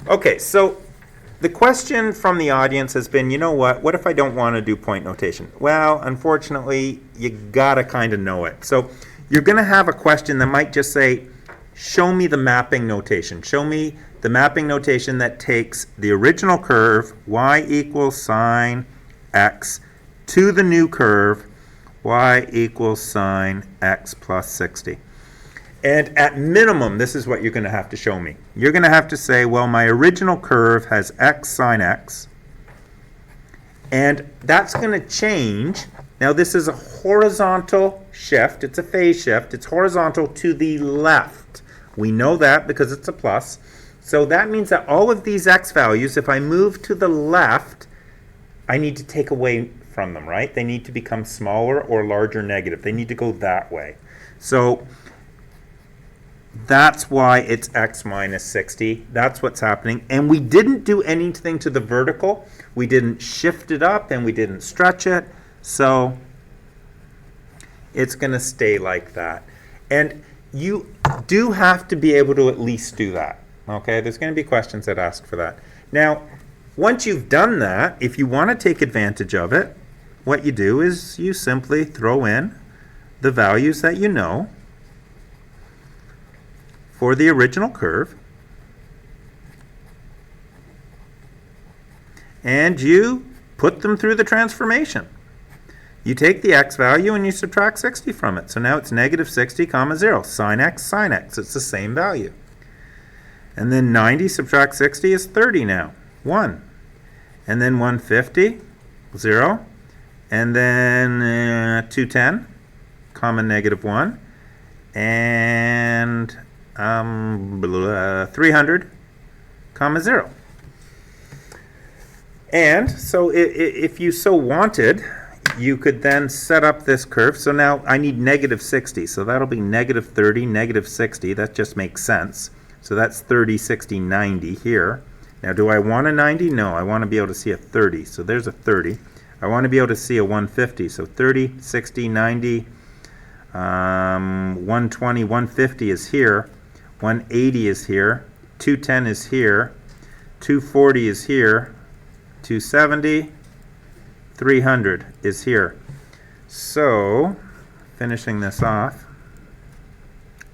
Okay, so the question from the audience has been, you know what if I don't want to do point notation? Well, unfortunately, you gotta kind of know it. So you're going to have a question that might just say, show me the mapping notation. Show me the mapping notation that takes the original curve, y equals sine x, to the new curve, y equals sine x plus 60. And at minimum, this is what you're going to have to show me. You're going to have to say, well, my original curve has x sine x, and that's going to change. Now, this is a horizontal shift. It's a phase shift. It's horizontal to the left. We know that because it's a plus. So that means that all of these x values, if I move to the left, I need to take away from them, right? They need to become smaller or larger negative. They need to go that way. So that's why it's x minus 60. That's what's happening. And we didn't do anything to the vertical. We didn't shift it up and we didn't stretch it. So it's going to stay like that. And you do have to be able to at least do that. Okay, there's going to be questions that ask for that. Now, once you've done that, if you want to take advantage of it, what you do is you simply throw in the values that you know for the original curve, and you put them through the transformation. You take the x value and you subtract 60 from it. So now it's negative 60 comma 0. Sine x, it's the same value. And then 90 subtract 60 is 30 now, 1. And then 150, 0. And then 210, comma negative 1. And 300, comma 0. And so if you so wanted, you could then set up this curve. So now I need negative 60. So that'll be negative 30, negative 60. That just makes sense. So that's 30, 60, 90 here. Now, do I want a 90? No, I want to be able to see a 30. So there's a 30. I want to be able to see a 150. So 30, 60, 90, 120, 150 is here. 180 is here. 210 is here. 240 is here. 270, 300 is here. So, finishing this off,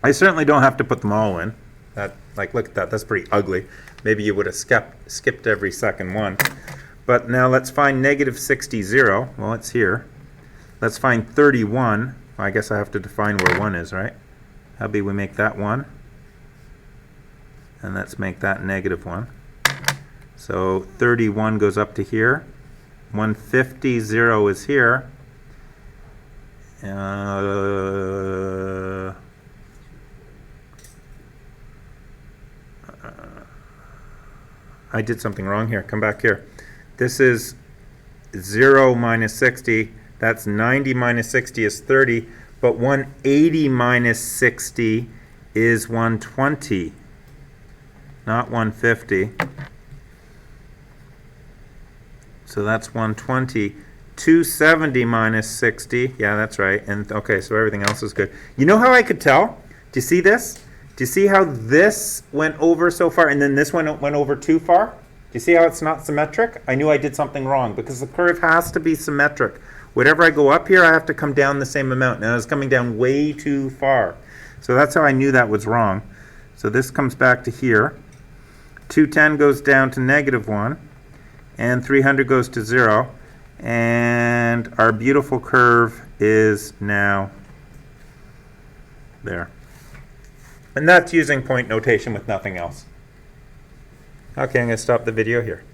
I certainly don't have to put them all in. Look at that, that's pretty ugly. Maybe you would have skipped every second one. But now let's find negative 60, 0. Well, it's here. Let's find 31. Well, I guess I have to define where 1 is, right? How about we make that 1? And let's make that negative 1. So 31 goes up to here. 150, 0 is here. I did something wrong here. Come back here. This is 0 minus 60. That's 90 minus 60 is 30. But 180 minus 60 is 120, not 150. So that's 120. 270 minus 60. Yeah, that's right. And okay, so everything else is good. You know how I could tell? Do you see this? Do you see how this went over so far and then this one went over too far? Do you see how it's not symmetric? I knew I did something wrong because the curve has to be symmetric. Whatever I go up here, I have to come down the same amount. Now it's coming down way too far. So that's how I knew that was wrong. So this comes back to here. 210 goes down to negative 1. And 300 goes to 0. And our beautiful curve is now there. And that's using point notation with nothing else. Okay, I'm going to stop the video here.